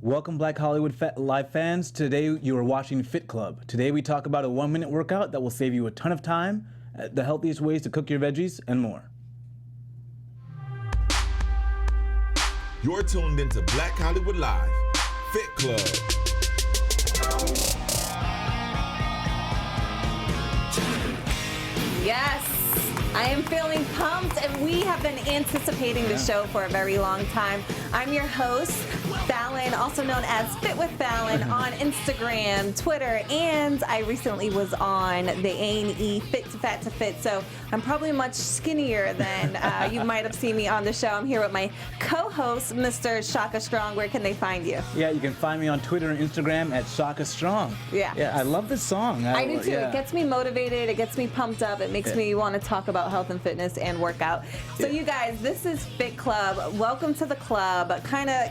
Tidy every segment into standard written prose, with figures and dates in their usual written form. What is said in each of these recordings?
Welcome, Black Hollywood Live fans. Today you are watching Fit Club. Today we talk about a 1-minute workout that will save you a ton of time, the healthiest ways to cook your veggies, and more. You're tuned into Black Hollywood Live, Fit Club. Yes, I am feeling pumped, and we have been anticipating the show for a very long time. I'm your host, Fallon, also known as Fit with Fallon on Instagram, Twitter, and I recently was on the A&E Fit to Fat to Fit, so I'm probably much skinnier than you might have seen me on the show. I'm here with my co-host, Mr. Shaka Strong. Where can they find you? Yeah, you can find me on Twitter and Instagram at Shaka Strong. Yeah, I love this song. I do too. Yeah. It gets me motivated. It gets me pumped up. It makes me want to talk about health and fitness and workout. So you guys, this is Fit Club. Welcome to the club. Kind of,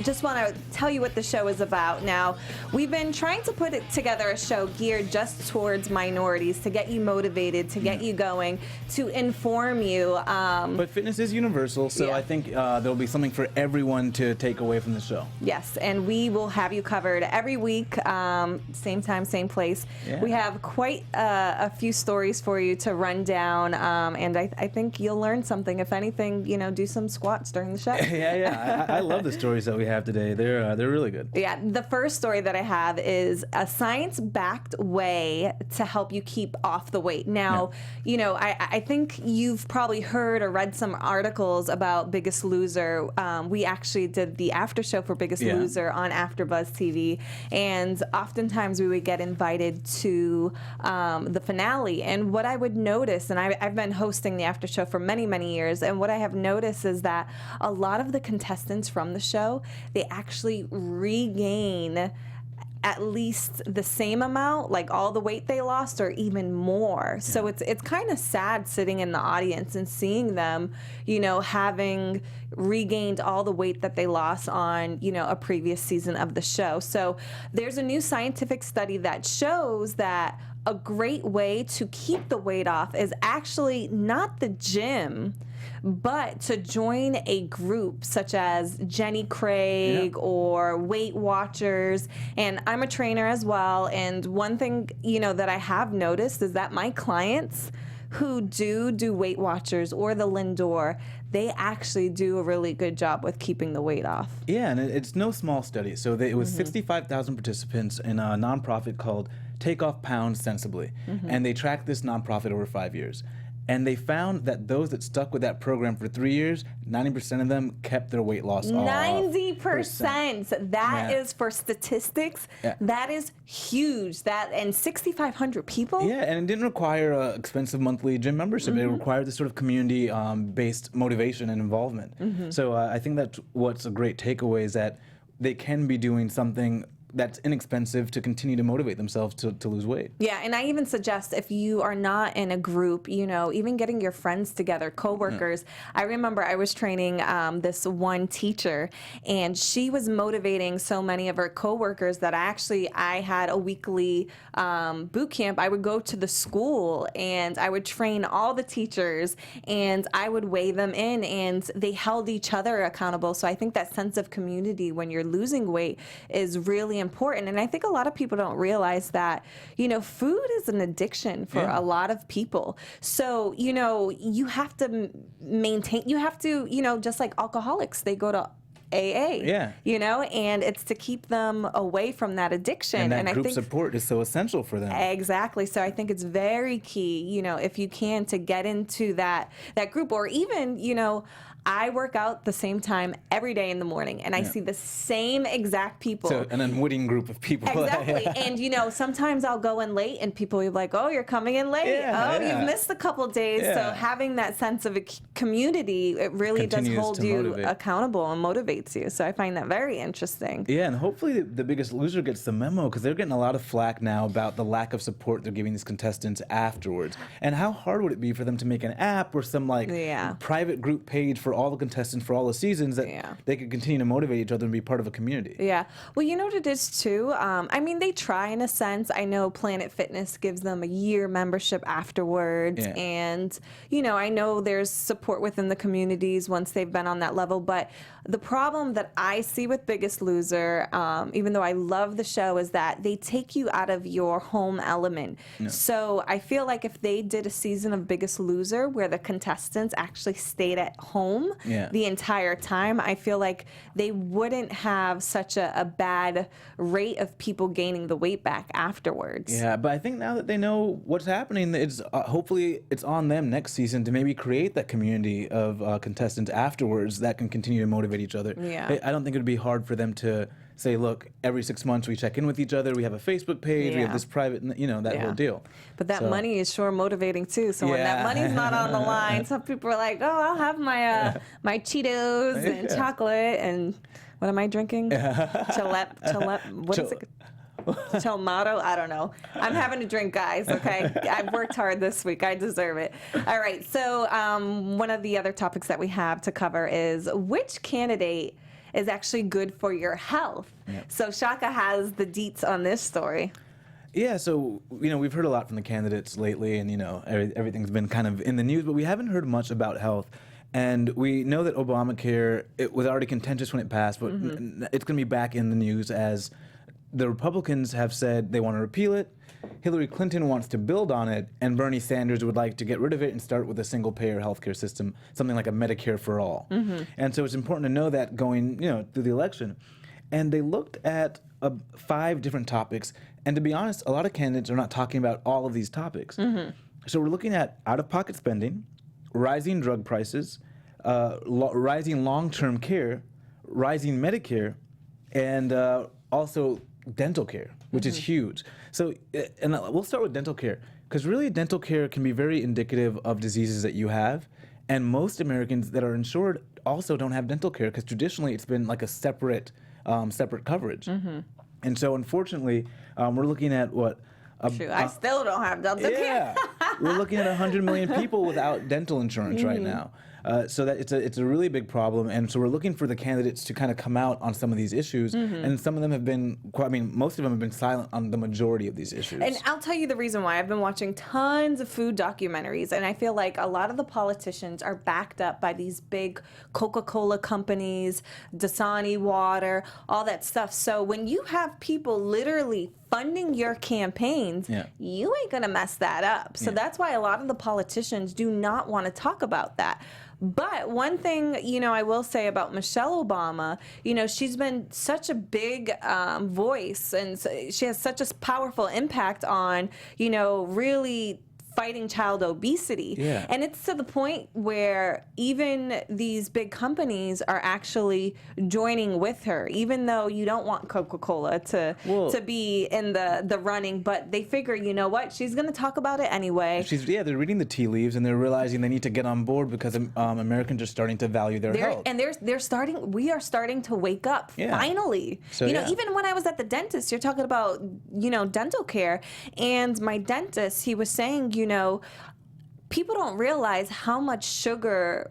just want to tell you what the show is about. Now, we've been trying to put together a show geared just towards minorities to get you motivated, to get you going, to inform you. But fitness is universal, so I think there'll be something for everyone to take away from the show. Yes, and we will have you covered every week, same time, same place. Yeah. We have quite a few stories for you to run down, and I think you'll learn something. If anything, do some squats during the show. I love the stories that we have today. They're really good. Yeah, the first story that I have is a science-backed way to help you keep off the weight. Now, I think you've probably heard or read some articles about Biggest Loser. We actually did the after show for Biggest Loser on AfterBuzz TV, and oftentimes we would get invited to the finale. And what I would notice, and I've been hosting the after show for many, many years, and what I have noticed is that a lot of the contestants from the show, they actually regain at least the same amount, like all the weight they lost, or even more. Yeah. So it's kind of sad sitting in the audience and seeing them, having regained all the weight that they lost on, a previous season of the show. So there's a new scientific study that shows that a great way to keep the weight off is actually not the gym, but to join a group such as Jenny Craig or Weight Watchers. And I'm a trainer as well. And one thing, that I have noticed is that my clients who do Weight Watchers or the Lindor, they actually do a really good job with keeping the weight off. Yeah, and it's no small study. So it was 65,000 participants in a nonprofit called Take Off Pounds Sensibly. And they tracked this nonprofit over 5 years. And they found that those that stuck with that program for 3 years, 90% of them kept their weight loss off. 90%. That is for statistics. Yeah. That is huge. And 6,500 people. Yeah, and it didn't require an expensive monthly gym membership. It required this sort of community-based motivation and involvement. So I think that's what's a great takeaway is that they can be doing something that's inexpensive to continue to motivate themselves to lose weight. Yeah, and I even suggest if you are not in a group, even getting your friends together, coworkers. I remember I was training this one teacher, and she was motivating so many of her coworkers that I had a weekly boot camp. I would go to the school, and I would train all the teachers, and I would weigh them in, and they held each other accountable. So I think that sense of community when you're losing weight is really important. And I think a lot of people don't realize that, food is an addiction for a lot of people. So, you have to maintain, just like alcoholics, they go to AA, and it's to keep them away from that addiction. And group support is so essential for them. Exactly. So I think it's very key, if you can, to get into that group, or even, I work out the same time every day in the morning, and I see the same exact people. So an unwitting group of people. Exactly. And, sometimes I'll go in late, and people are like, oh, you're coming in late. You've missed a couple days. So having that sense of a community, it really does hold you accountable and motivates you. So I find that very interesting. Yeah, and hopefully the Biggest Loser gets the memo, because they're getting a lot of flack now about the lack of support they're giving these contestants afterwards. And how hard would it be for them to make an app or some private group page for all the contestants for all the seasons that they could continue to motivate each other and be part of a community? Yeah. Well, you know what it is too? They try in a sense. I know Planet Fitness gives them a year membership afterwards. Yeah. And, I know there's support within the communities once they've been on that level. But the problem problem that I see with Biggest Loser, even though I love the show, is that they take you out of your home element. Yeah. So I feel like if they did a season of Biggest Loser where the contestants actually stayed at home the entire time, I feel like they wouldn't have such a bad rate of people gaining the weight back afterwards. Yeah, but I think now that they know what's happening, it's hopefully it's on them next season to maybe create that community of contestants afterwards that can continue to motivate each other. Yeah. I don't think it would be hard for them to say, look, every 6 months we check in with each other, we have a Facebook page, we have this private, that whole deal. But that money is sure motivating too. So when that money's not on the line, some people are like, oh, I'll have my my Cheetos and chocolate and what am I drinking? What is it? Chelmato? I don't know. I'm having a drink, guys, okay? I've worked hard this week. I deserve it. All right. So one of the other topics that we have to cover is which candidate is actually good for your health. Yep. So Shaka has the deets on this story. Yeah, so, we've heard a lot from the candidates lately, and, everything's been kind of in the news, but we haven't heard much about health. And we know that Obamacare, it was already contentious when it passed, but it's going to be back in the news as the Republicans have said they want to repeal it, Hillary Clinton wants to build on it, and Bernie Sanders would like to get rid of it and start with a single-payer healthcare system, something like a Medicare for all. And so it's important to know that going, through the election. And they looked at 5 different topics, and to be honest, a lot of candidates are not talking about all of these topics. So we're looking at out-of-pocket spending, rising drug prices, rising long-term care, rising Medicare, and also dental care, which is huge. So, and we'll start with dental care, because really dental care can be very indicative of diseases that you have, and most Americans that are insured also don't have dental care, because traditionally it's been like a separate coverage. And so, unfortunately, we're looking at what? True. I still don't have dental care. We're looking at 100 million people without dental insurance right now. So that it's a really big problem, and so we're looking for the candidates to kind of come out on some of these issues, and some of them have been, most of them have been silent on the majority of these issues. And I'll tell you the reason why. I've been watching tons of food documentaries, and I feel like a lot of the politicians are backed up by these big Coca-Cola companies, Dasani water, all that stuff. So when you have people literally funding your campaigns, you ain't gonna mess that up. So that's why a lot of the politicians do not want to talk about that. But one thing, I will say about Michelle Obama, she's been such a big voice, and she has such a powerful impact on, really fighting child obesity. And it's to the point where even these big companies are actually joining with her, even though you don't want Coca-Cola to be in the running, but they figure, you know what, she's going to talk about it anyway. They're reading the tea leaves, and they're realizing they need to get on board because Americans are starting to value their health. And we are starting to wake up, finally. So, even when I was at the dentist, you're talking about, dental care, and my dentist, he was saying, people don't realize how much sugar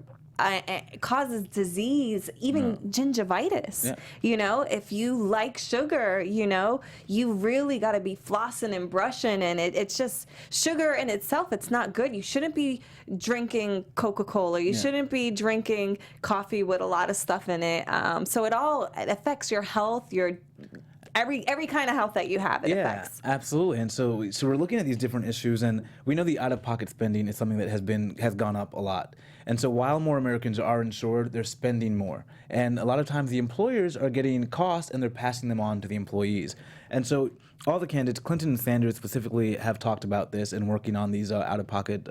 causes disease, even gingivitis. If you like sugar, you really got to be flossing and brushing, and it's just sugar in itself. It's not good. You shouldn't be drinking Coca-Cola. You shouldn't be drinking coffee with a lot of stuff in it. So it affects your health, your every kind of health that you have, it affects. Absolutely. And so we're looking at these different issues, and we know the out-of-pocket spending is something that has gone up a lot. And so while more Americans are insured, they're spending more. And a lot of times the employers are getting costs, and they're passing them on to the employees. And so all the candidates, Clinton and Sanders specifically, have talked about this and working on these out-of-pocket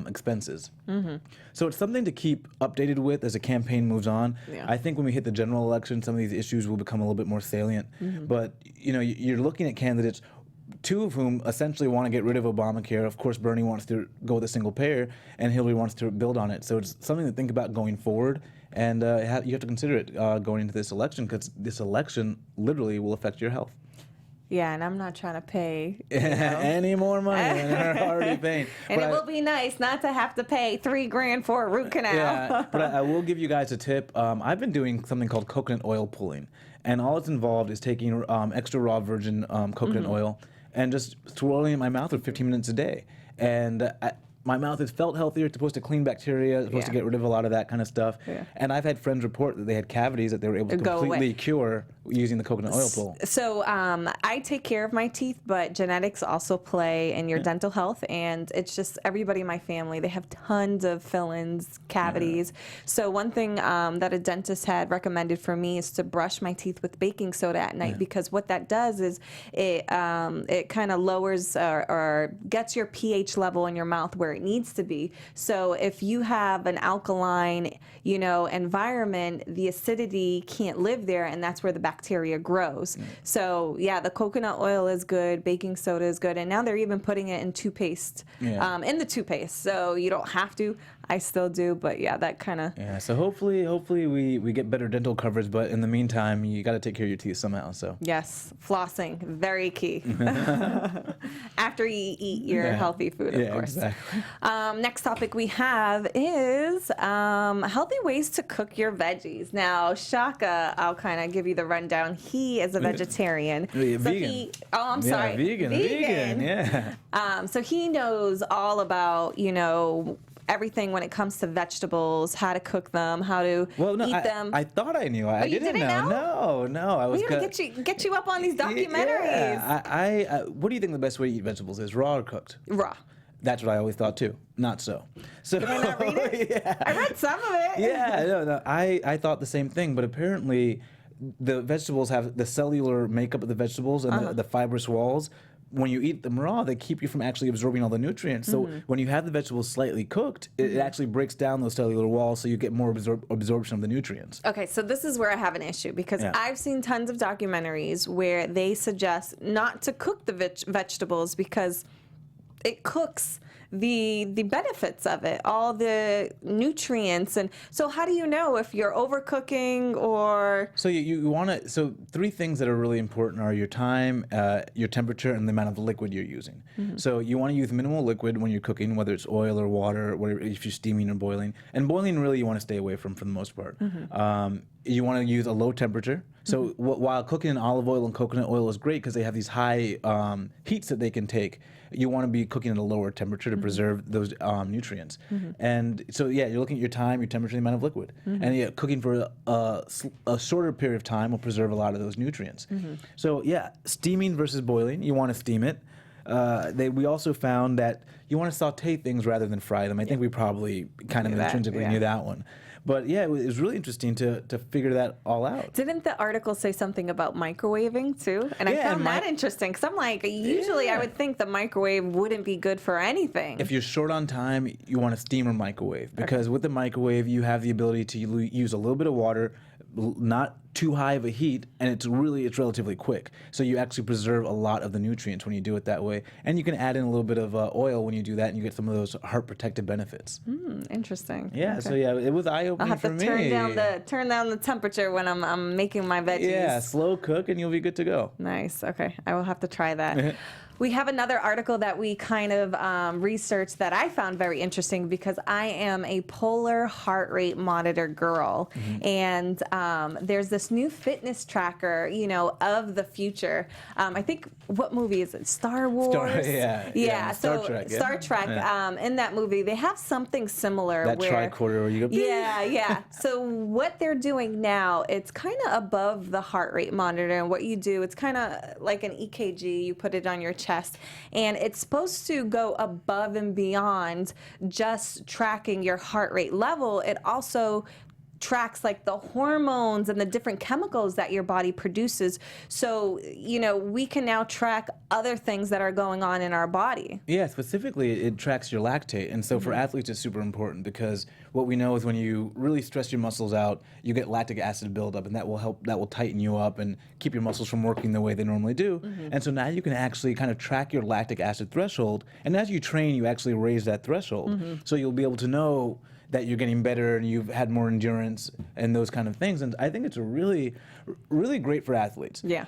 expenses. So it's something to keep updated with as a campaign moves on. I think when we hit the general election, some of these issues will become a little bit more salient. But you're looking at candidates, 2 of whom essentially want to get rid of Obamacare. Of course, Bernie wants to go with a single payer, and Hillary wants to build on it. So it's something to think about going forward, and you have to consider it going into this election, because this election literally will affect your health. Yeah, and I'm not trying to pay any more money than they're already paying. And it will be nice not to have to pay $3,000 for a root canal. Yeah, but I will give you guys a tip. I've been doing something called coconut oil pulling, and all it's involved is taking extra raw virgin coconut oil and just swirling it in my mouth for 15 minutes a day. And my mouth has felt healthier. It's supposed to clean bacteria. It's supposed to get rid of a lot of that kind of stuff. Yeah. And I've had friends report that they had cavities that they were able to completely cure using the coconut oil pull. So I take care of my teeth, but genetics also play in your dental health. And it's just everybody in my family, they have tons of fill-ins, cavities. So one thing that a dentist had recommended for me is to brush my teeth with baking soda at night, because what that does is it kind of lowers or gets your pH level in your mouth where it needs to be. So if you have an alkaline, environment, the acidity can't live there, and that's where the bacteria grows. So yeah, the coconut oil is good, baking soda is good, and now they're even putting it in toothpaste, in the toothpaste. So you don't have to. I still do, but yeah, that kind of. Yeah, so hopefully we get better dental coverage, but in the meantime, you got to take care of your teeth somehow. So yes, flossing, very key. After you eat your healthy food, of course. Exactly. Next topic we have is healthy ways to cook your veggies. Now, Shaka, I'll kind of give you the rundown. He is a vegetarian. Vegan. Vegan, yeah. So he knows all about, everything when it comes to vegetables, how to cook them, how to eat them. I thought I knew. I didn't know. No, I was. We gotta get you up on these documentaries. Yeah. What do you think the best way to eat vegetables is, raw or cooked? Raw. That's what I always thought too. Not so. Did I not read it? Yeah. I read some of it. Yeah, no. I thought the same thing, but apparently the vegetables have the cellular makeup of the vegetables and the fibrous walls. When you eat them raw, they keep you from actually absorbing all the nutrients. So when you have the vegetables slightly cooked, it actually breaks down those cellular walls, so you get more absorption of the nutrients. Okay, so this is where I have an issue, because I've seen tons of documentaries where they suggest not to cook the vegetables because it cooks the benefits of it, all the nutrients. And so how do you know if you're overcooking or... So you want to... So 3 things that are really important are your time, your temperature, and the amount of liquid you're using. So you want to use minimal liquid when you're cooking, whether it's oil or water, whatever, if you're steaming or boiling. And boiling, really, you want to stay away from for the most part. You want to use a low temperature. So while cooking in olive oil and coconut oil is great because they have these high heats that they can take, you want to be cooking at a lower temperature to preserve those nutrients. And so, yeah, you're looking at your time, your temperature, the amount of liquid. And cooking for a shorter period of time will preserve a lot of those nutrients. So, yeah, steaming versus boiling, you want to steam it. We also found that you want to saute things rather than fry them. I think we probably kind of intrinsically knew that one. But yeah, it was really interesting to figure that all out. Didn't the article say something about microwaving too? And I found that interesting, because I'm like, usually I would think the microwave wouldn't be good for anything. If you're short on time, you want to steam or microwave, because with the microwave, you have the ability to use a little bit of water, not too high of a heat, and it's relatively quick. So you actually preserve a lot of the nutrients when you do it that way. And you can add in a little bit of oil when you do that, and you get some of those heart protective benefits. Interesting. Yeah, so yeah, it was eye-opening for me. I'll have to turn down the temperature when I'm making my veggies. Yeah, slow cook and you'll be good to go. Nice. Okay, I will have to try that. We have another article that we kind of researched that I found very interesting, because I am a polar heart rate monitor girl. And there's this new fitness tracker, of the future. I think, what movie is it? Star Wars? Star Trek. Star Trek. In that movie, they have something similar. That tricorder where you go... Yeah. So what they're doing now, it's kind of above the heart rate monitor. And what you do, it's kind of like an EKG. You put it on your chest, and it's supposed to go above and beyond just tracking your heart rate level. It also tracks like the hormones and the different chemicals that your body produces. So, we can now track other things that are going on in our body. Yeah, specifically it tracks your lactate. And so for athletes it's super important, because what we know is when you really stress your muscles out, you get lactic acid buildup, and that will tighten you up and keep your muscles from working the way they normally do. And so now you can actually kind of track your lactic acid threshold, and as you train, you actually raise that threshold. So you'll be able to know that you're getting better and you've had more endurance and those kind of things. And I think it's really, really great for athletes. Yeah.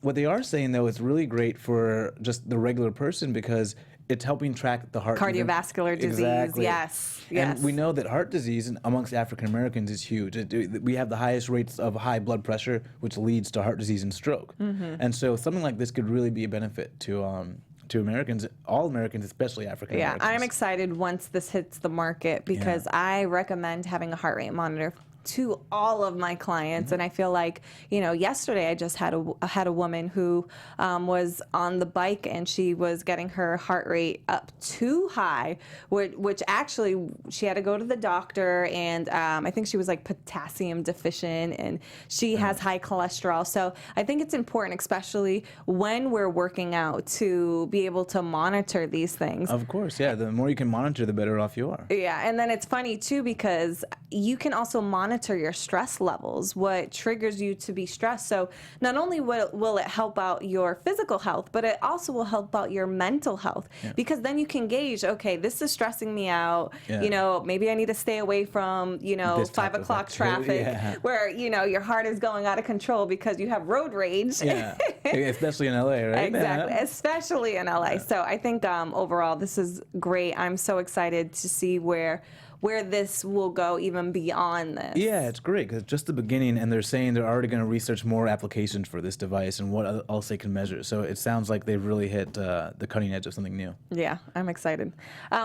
What they are saying, though, is really great for just the regular person, because it's helping track the heart. Cardiovascular disease, exactly. Yes. And we know that heart disease amongst African Americans is huge. We have the highest rates of high blood pressure, which leads to heart disease and stroke. And so something like this could really be a benefit to to Americans, all Americans, especially African Americans. Yeah, I'm excited once this hits the market because I recommend having a heart rate monitor to all of my clients. And I feel like, yesterday I just had a woman who was on the bike and she was getting her heart rate up too high, which actually she had to go to the doctor, and I think she was like potassium deficient, and she has high cholesterol. So I think it's important, especially when we're working out, to be able to monitor these things. Of course, yeah. The more you can monitor, the better off you are. Yeah, and then it's funny too because you can also monitor your stress levels, what triggers you to be stressed. So not only will it help out your physical health, but it also will help out your mental health, because then you can gauge, okay, this is stressing me out. Maybe I need to stay away from, 5 o'clock traffic where, your heart is going out of control because you have road rage. Yeah, especially in LA, right? Exactly, especially in LA. So I think overall this is great. I'm so excited to see where this will go even beyond this. Yeah, it's great because it's just the beginning, and they're saying they're already going to research more applications for this device and what else they can measure. So it sounds like they've really hit the cutting edge of something new. Yeah, I'm excited.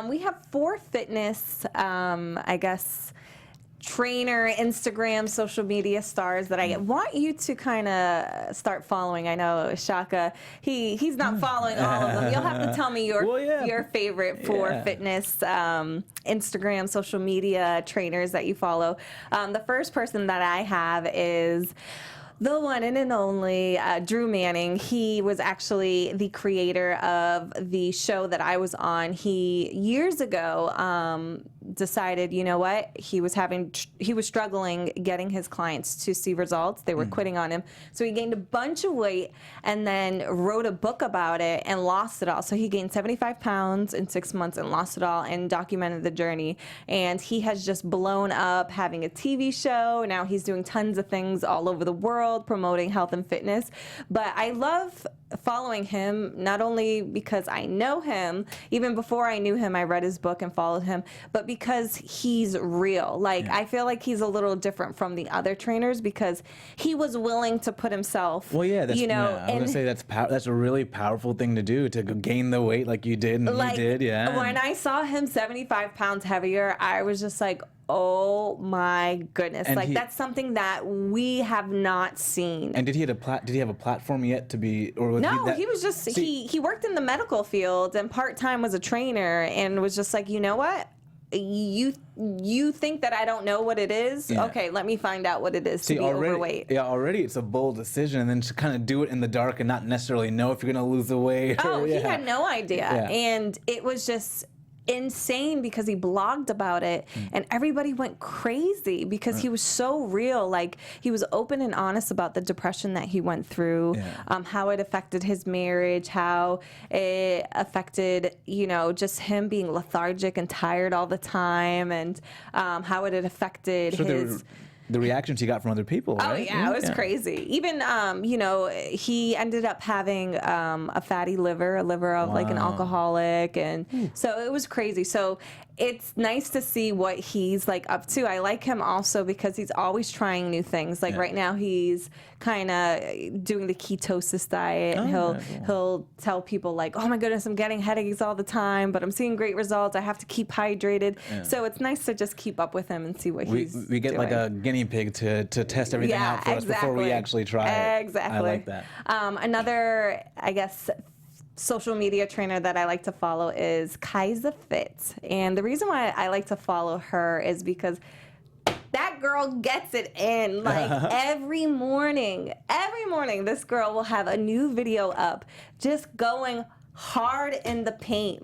We have 4 fitness, trainer, Instagram, social media stars that I want you to kind of start following. I know Shaka, he's not following all of them. You'll have to tell me your favorite 4 fitness Instagram, social media trainers that you follow. The first person that I have is the one and only Drew Manning. He was actually the creator of the show that I was on. He, years ago, decided, you know what, he was struggling getting his clients to see results. They were quitting on him. So he gained a bunch of weight and then wrote a book about it and lost it all. So he gained 75 pounds in 6 months and lost it all and documented the journey. And he has just blown up, having a TV show. Now he's doing tons of things all over the world, promoting health and fitness. But I love following him, not only because I know him, even before I knew him, I read his book and followed him, but because he's real. I feel like he's a little different from the other trainers because he was willing to put himself, I was going to say that's a really powerful thing to do, to gain the weight like you did and he did, When I saw him 75 pounds heavier, I was just like, oh my goodness! And that's something that we have not seen. And did he have a platform yet to be, or was no? He was just he worked in the medical field and part-time was a trainer and was just like, you know what? You think that I don't know what it is? Yeah. Okay, let me find out what it is to be overweight. Yeah, already it's a bold decision, and then to kind of do it in the dark and not necessarily know if you're going to lose the weight. He had no idea, and it was just insane because he blogged about it and everybody went crazy because he was so real. He was open and honest about the depression that he went through, how it affected his marriage, how it affected, just him being lethargic and tired all the time, and how it had affected his... The reactions he got from other people, right? Oh, yeah, it was crazy. Even, he ended up having a fatty liver, a liver of an alcoholic. And so it was crazy. So it's nice to see what he's up to. I like him also because he's always trying new things. Right now he's kind of doing the ketosis diet. And he'll tell people oh my goodness, I'm getting headaches all the time, but I'm seeing great results. I have to keep hydrated. Yeah. So it's nice to just keep up with him and see what he's doing. We get a guinea pig to test everything out for us before we actually try it. Exactly. I like that. Another, social media trainer that I like to follow is Kaiza Fit. And the reason why I like to follow her is because that girl gets it in. Every morning, this girl will have a new video up just going hard in the paint.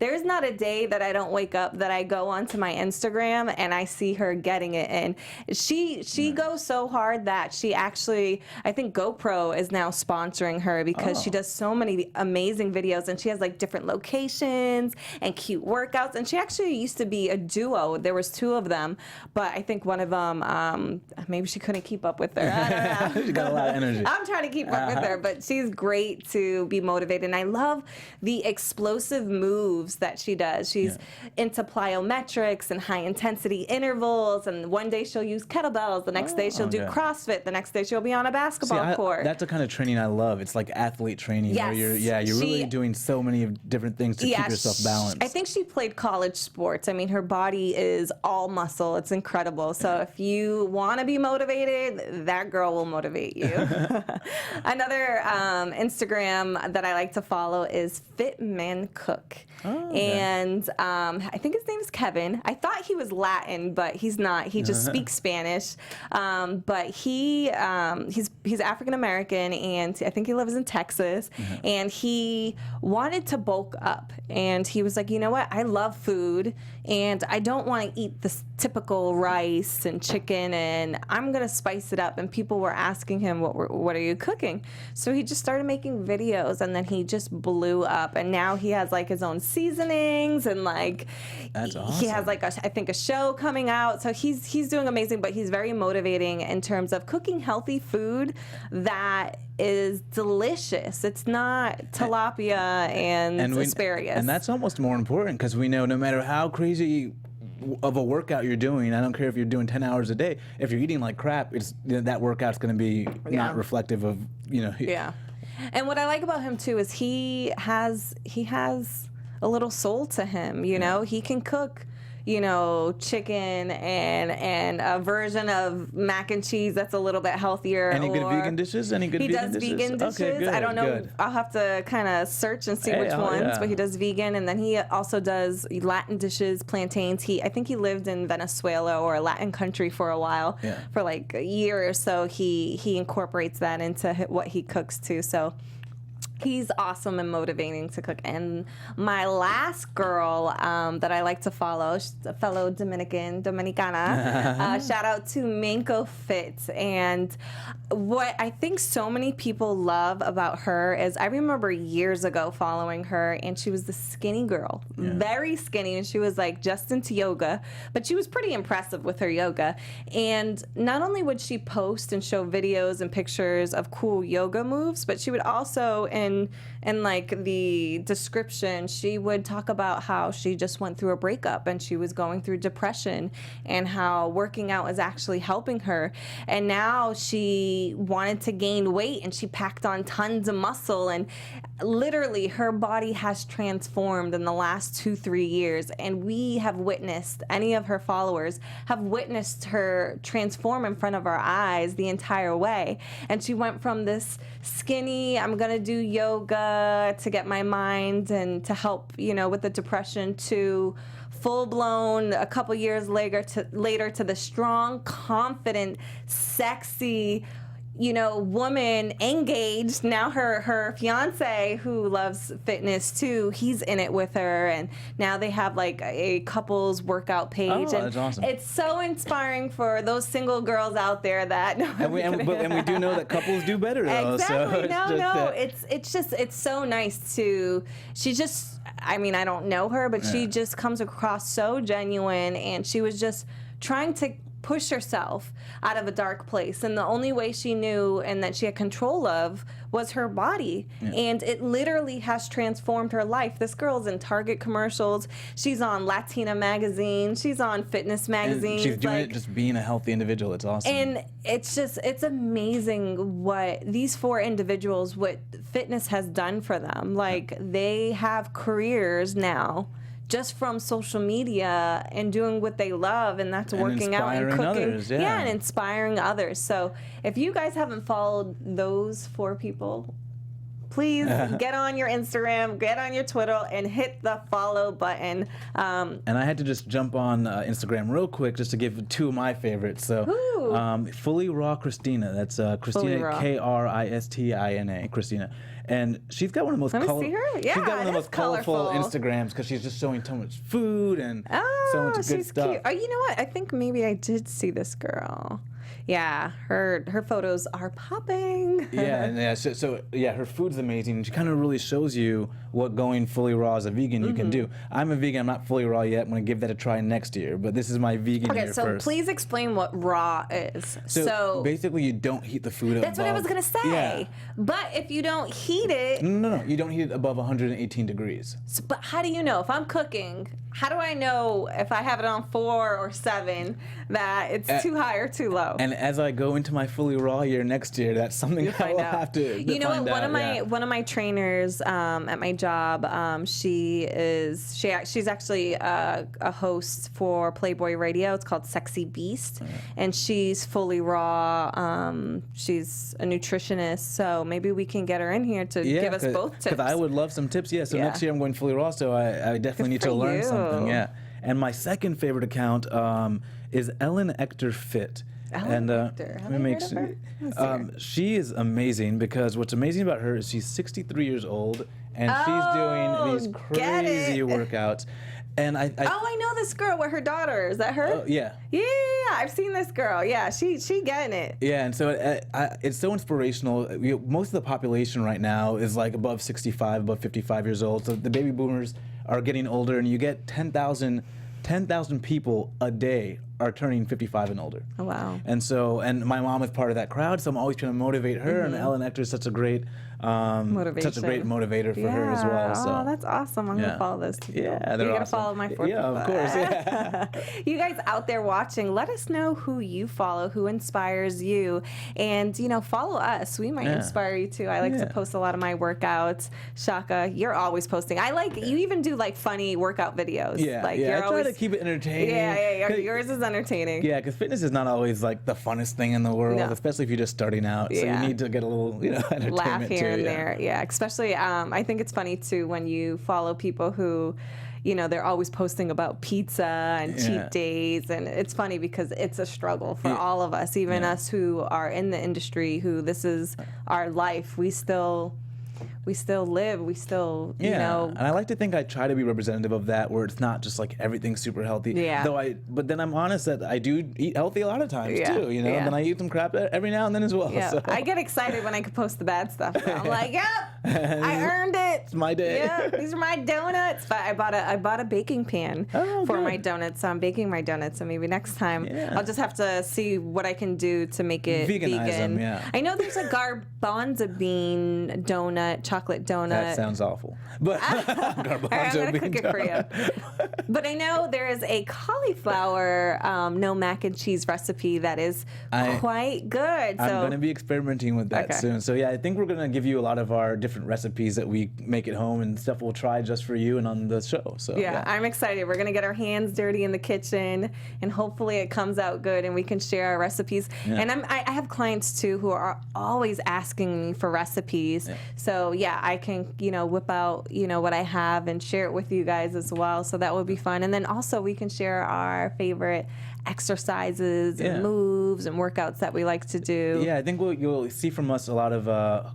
There's not a day that I don't wake up that I go onto my Instagram and I see her getting it in. She goes so hard that she actually, I think GoPro is now sponsoring her because she does so many amazing videos, and she has different locations and cute workouts. And she actually used to be a duo. There was 2 of them, but I think one of them, maybe she couldn't keep up with her. I don't know. She got a lot of energy. I'm trying to keep up with her, but she's great to be motivated. And I love love the explosive moves that she does. She's into plyometrics and high intensity intervals, and one day she'll use kettlebells, the next day she'll do CrossFit, the next day she'll be on a basketball court. That's the kind of training I love. It's like athlete training where you're really doing so many different things to keep yourself balanced. I think she played college sports. I mean, her body is all muscle. It's incredible. So if you want to be motivated, that girl will motivate you. Another Instagram that I like to follow is Fit Man Cook. And I think his name is Keven. I thought he was Latin, but he's not. He just speaks Spanish. But he's African American, and I think he lives in Texas. And he wanted to bulk up, and he was like, you know what? I love food, and I don't want to eat this typical rice and chicken, and I'm gonna spice it up. And people were asking him, what are you cooking? So he just started making videos, and then he just blew up. And now he has like his own seasonings, and like that's awesome. He has like I think a show coming out. So he's doing amazing, but he's very motivating in terms of cooking healthy food that is delicious. It's not tilapia and asparagus. And that's almost more important, because we know no matter how crazy of a workout you're doing, I don't care if you're doing 10 hours a day, if you're eating like crap, that workout's going to be not reflective of, And what I like about him too is he has a little soul to him, he can cook chicken and a version of mac and cheese that's a little bit healthier. Any good vegan dishes? He does vegan dishes. Okay, good, I don't know. Good. I'll have to kind of search and see which ones, but he does vegan, and then he also does Latin dishes, plantains. I think he lived in Venezuela or a Latin country for a while, for like a year or so. He incorporates that into what he cooks too. So he's awesome and motivating to cook. And my last girl that I like to follow, she's a fellow Dominicana. Shout out to Manco Fit. And what I think so many people love about her is, I remember years ago following her, and she was the skinny girl, very skinny, and she was like just into yoga, but she was pretty impressive with her yoga. And not only would she post and show videos and pictures of cool yoga moves, but she would also in like the description, she would talk about how she just went through a breakup and she was going through depression, and how working out is actually helping her. And now she wanted to gain weight, and she packed on tons of muscle, and literally her body has transformed in the last 2-3 years. And we have witnessed, any of her followers have witnessed her transform in front of our eyes the entire way. And she went from this skinny, I'm gonna do yoga to get my mind and to help, with the depression, to full-blown a couple years later to the strong, confident, sexy, woman, engaged. Now her fiance, who loves fitness too, he's in it with her, and now they have like a couples workout page. Oh, and that's awesome. It's so inspiring for those single girls out there that. And we do know that couples do better though. Exactly. So it's so nice to. She just. I mean, I don't know her, but she just comes across so genuine, and she was just trying to push herself out of a dark place, and the only way she knew and that she had control of was her body. And it literally has transformed her life. This girl's in Target commercials, she's on Latina magazine, she's on fitness magazines. And she's doing it just being a healthy individual. It's awesome. And it's amazing what these 4 individuals, what fitness has done for them. Like, they have careers now just from social media and doing what they love, and that's working out and cooking. Others, and inspiring others. So if you guys haven't followed those 4 people, please get on your Instagram, get on your Twitter, and hit the follow button. And I had to just jump on Instagram real quick just to give 2 of my favorites. So, Fully Raw Christina. That's Christina, Kristina, Christina. And she's got one of the most colorful. See her? Yeah, she's got one of the most colorful colorful Instagrams, because she's just showing so much food and so much good she's stuff. cute. Oh, you know what? I think maybe I did see this girl. yeah, her photos are popping. So her food's amazing. She kind of really shows you what going fully raw as a vegan you can do. I'm a vegan. I'm not fully raw yet. I'm going to give that a try next year, but this is my vegan year so first. Please explain what raw is. So basically, you don't heat the food That's what I was going to say. Yeah. But if you don't heat it... No. You don't heat it above 118 degrees. But how do you know? If I'm cooking, how do I know if I have it on 4 or 7 that it's too high or too low? And as I go into my fully raw year next year, that's something I will have to You know find what? One of my trainers at my job, she's actually a host for Playboy Radio. It's called Sexy Beast, and she's fully raw. She's a nutritionist, so maybe we can get her in here to give us both tips. Because I would love some tips. Yeah. So next year I'm going fully raw, so I definitely need to learn something. Yeah. And my second favorite account is Ellen Ecter Fit. Ellen Ecter. Have you heard of her? She is amazing because what's amazing about her is she's 63 years old and she's doing these crazy workouts. And I know this girl with her daughter. Is that her? Yeah. Yeah, I've seen this girl. Yeah, she getting it. Yeah, and so it's so inspirational. Most of the population right now is like above 65, above 55 years old. So the baby boomers are getting older, and you get 10,000 people a day are turning 55 and older. Oh, wow. And my mom is part of that crowd, so I'm always trying to motivate her, and Ellen Ecter is such a great motivator for her as well. So. Oh, that's awesome. I'm going to follow those two people. Yeah, they're You're going to awesome. follow my 4 people. Yeah, of course. Yeah. You guys out there watching, let us know who you follow, who inspires you, and, follow us. We might inspire you, too. I like to post a lot of my workouts. Shaka, you're always posting. You even do, funny workout videos. Yeah, I try to keep it entertaining. Yeah. Yours is entertaining. Yeah, because fitness is not always, the funnest thing in the world, especially if you're just starting out. So you need to get a little, entertainment laugh here and too, there. Yeah, especially I think it's funny too when you follow people who, they're always posting about pizza and cheat days, and it's funny because it's a struggle for all of us, even us who are in the industry, who this is our life. We still live, And I like to think I try to be representative of that, where it's not just everything's super healthy. Yeah. But then I'm honest that I do eat healthy a lot of times too, And then I eat some crap every now and then as well. Yeah. So. I get excited when I can post the bad stuff. I'm like, yep, I earned it. It's my day. Yeah, these are my donuts. But I bought a baking pan for my donuts. So I'm baking my donuts, and maybe next time I'll just have to see what I can do to make it veganize vegan. Them, yeah. I know there's a garbanzo bean donut, chocolate donut. That sounds awful. But I'm gonna cook it for you. But I know there is a cauliflower no mac and cheese recipe that is quite good. I'm going to be experimenting with that soon. So I think we're going to give you a lot of our different recipes that we make at home and stuff we'll try just for you and on the show. So I'm excited. We're going to get our hands dirty in the kitchen, and hopefully it comes out good and we can share our recipes. Yeah. And I have clients too who are always asking me for recipes. Yeah. So I can whip out what I have and share it with you guys as well. So that would be fun. And then also we can share our favorite exercises and moves and workouts that we like to do. Yeah, I think you'll see from us a lot of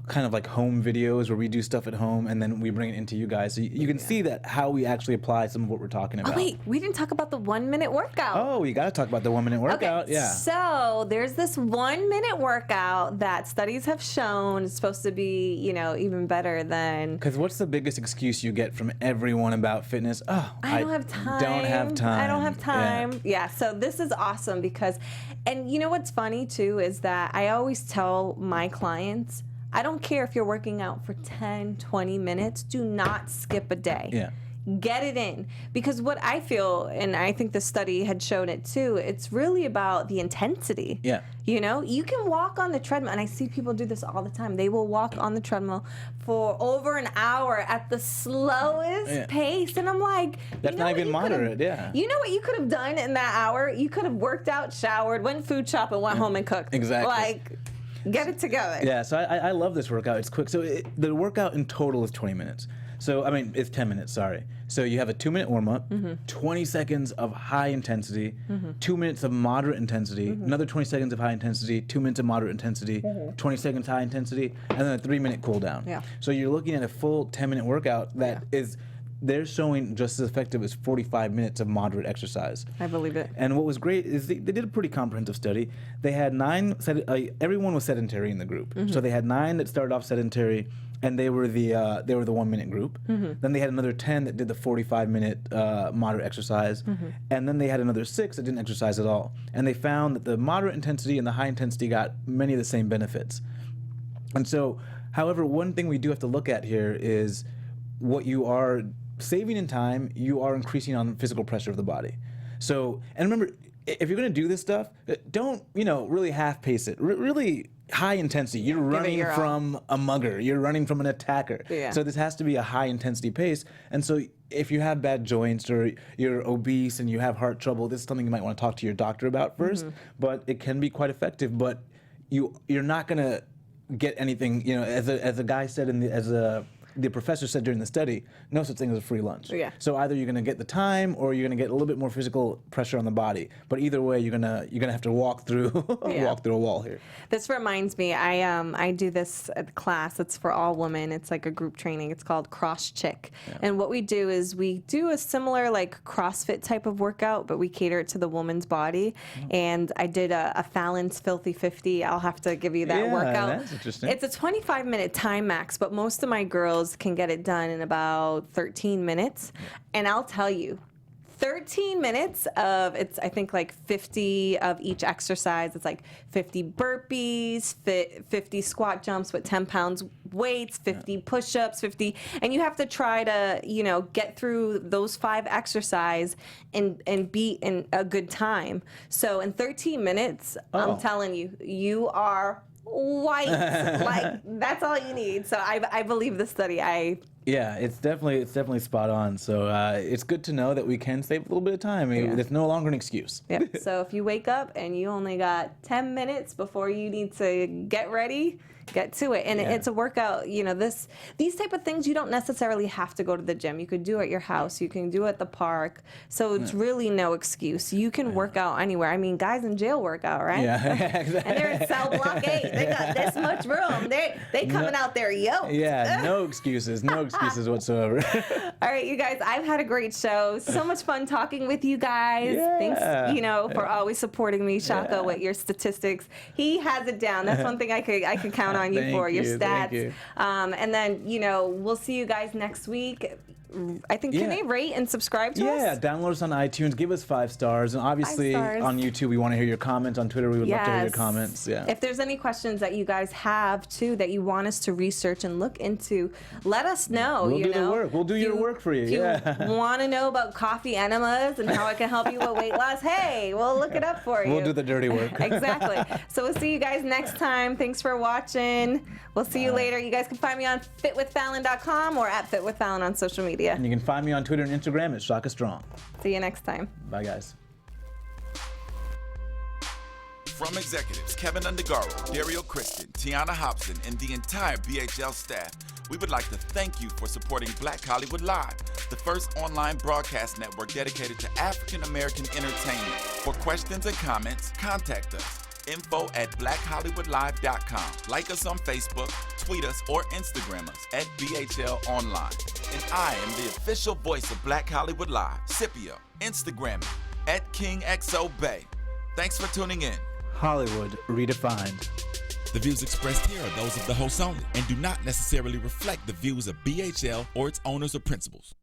kind of home videos where we do stuff at home and then we bring it into you guys. So you can see that how we actually apply some of what we're talking about. Oh, wait, we didn't talk about the 1 minute workout. Oh, we got to talk about the 1 minute workout. Okay, yeah. So there's this 1 minute workout that studies have shown is supposed to be, even better than... Because what's the biggest excuse you get from everyone about fitness? Oh, I don't have time. I don't have time. Yeah, so this is awesome because, and what's funny too is that I always tell my clients, I don't care if you're working out for 10, 20 minutes, do not skip a day. Yeah. Get it in. Because what I feel, and I think the study had shown it too, it's really about the intensity. Yeah. You can walk on the treadmill, and I see people do this all the time. They will walk on the treadmill for over an hour at the slowest pace. And I'm like, that's not even moderate, You know what you could have done in that hour? You could have worked out, showered, went food shop, and went home and cooked. Exactly. Get it together. Yeah, so I love this workout. It's quick. So the workout in total is 20 minutes. So, it's 10 minutes, sorry. So you have a 2 minute warm up, 20 seconds of high intensity, 2 minutes of moderate intensity, another 20 seconds of high intensity, 2 minutes of moderate intensity, 20 seconds high intensity, and then a 3 minute cool down. Yeah. So you're looking at a full 10 minute workout that is they're showing just as effective as 45 minutes of moderate exercise. I believe it. And what was great is they did a pretty comprehensive study. They had everyone was sedentary in the group. So they had 9 that started off sedentary, and they were the 1 minute group. Then they had another 10 that did the 45-minute moderate exercise, and then they had another 6 that didn't exercise at all. And they found that the moderate intensity and the high intensity got many of the same benefits. And so, however, one thing we do have to look at here is what you are saving in time, you are increasing on physical pressure of the body. So, and remember, if you're going to do this stuff, don't, really half pace it. Really high intensity. You're running from a mugger. You're running from an attacker. Yeah. So this has to be a high intensity pace. And so if you have bad joints or you're obese and you have heart trouble, this is something you might want to talk to your doctor about first. But it can be quite effective. But you're not going to get anything, as a guy said the professor said during the study, no such thing as a free lunch. Yeah. So either you're going to get the time or you're going to get a little bit more physical pressure on the body. But either way, you're gonna have to walk through walk through a wall here. This reminds me, I do this at the class. It's for all women. It's like a group training. It's called Cross Chick. Yeah. And what we do is we do a similar like CrossFit type of workout, but we cater it to the woman's body. And I did a Fallon's Filthy 50. I'll have to give you that workout. That's interesting. It's a 25-minute time max, but most of my girls can get it done in about 13 minutes. And I'll tell you, 13 minutes of, I think like 50 of each exercise. It's like 50 burpees, 50 squat jumps with 10 pounds weights, 50 push-ups, 50, and you have to try to, get through those 5 exercise and be in a good time. So in 13 minutes, I'm telling you, you are white. Like, that's all you need. So I believe the study. Yeah, it's definitely spot on. So it's good to know that we can save a little bit of time. It's no longer an excuse. Yep. So if you wake up and you only got 10 minutes before you need to get ready, get to it. And it's a workout. These type of things, you don't necessarily have to go to the gym. You could do it at your house. You can do it at the park. So it's really no excuse. You can work out anywhere. I mean, guys in jail work out, right? Yeah, exactly. And they're in cell block 8. They got this much room. They coming out there yoked. Yeah, no excuses. No excuses whatsoever. All right, you guys, I've had a great show. So much fun talking with you guys. Yeah. Thanks, for always supporting me, Shaka, with your statistics. He has it down. That's one thing I could count on you for, your stats. Thank you. And then, we'll see you guys next week. I think, can they rate and subscribe to us? Yeah, download us on iTunes. Give us 5 stars. And obviously on YouTube, we want to hear your comments. On Twitter, we would love to hear your comments. Yeah. If there's any questions that you guys have, too, that you want us to research and look into, let us know. We'll do the work. We'll do your work for you. If you want to know about coffee enemas and how it can help you with weight loss, hey, we'll look it up for you. We'll do the dirty work. Exactly. So we'll see you guys next time. Thanks for watching. We'll see you later. You guys can find me on fitwithfallon.com or at fitwithfallon on social media. And you can find me on Twitter and Instagram at Shaka Strong. See you next time. Bye, guys. From executives Keven Undergaro, Dario Kristen, Tiana Hobson, and the entire BHL staff, we would like to thank you for supporting Black Hollywood Live, the first online broadcast network dedicated to African American entertainment. For questions and comments, contact us. info@blackhollywoodlive.com. Like us on Facebook, tweet us, or Instagram us at BHL Online. And I am the official voice of Black Hollywood Live, Scipio. Instagram me at KingXOBay. Thanks for tuning in. Hollywood redefined. The views expressed here are those of the hosts only and do not necessarily reflect the views of BHL or its owners or principals.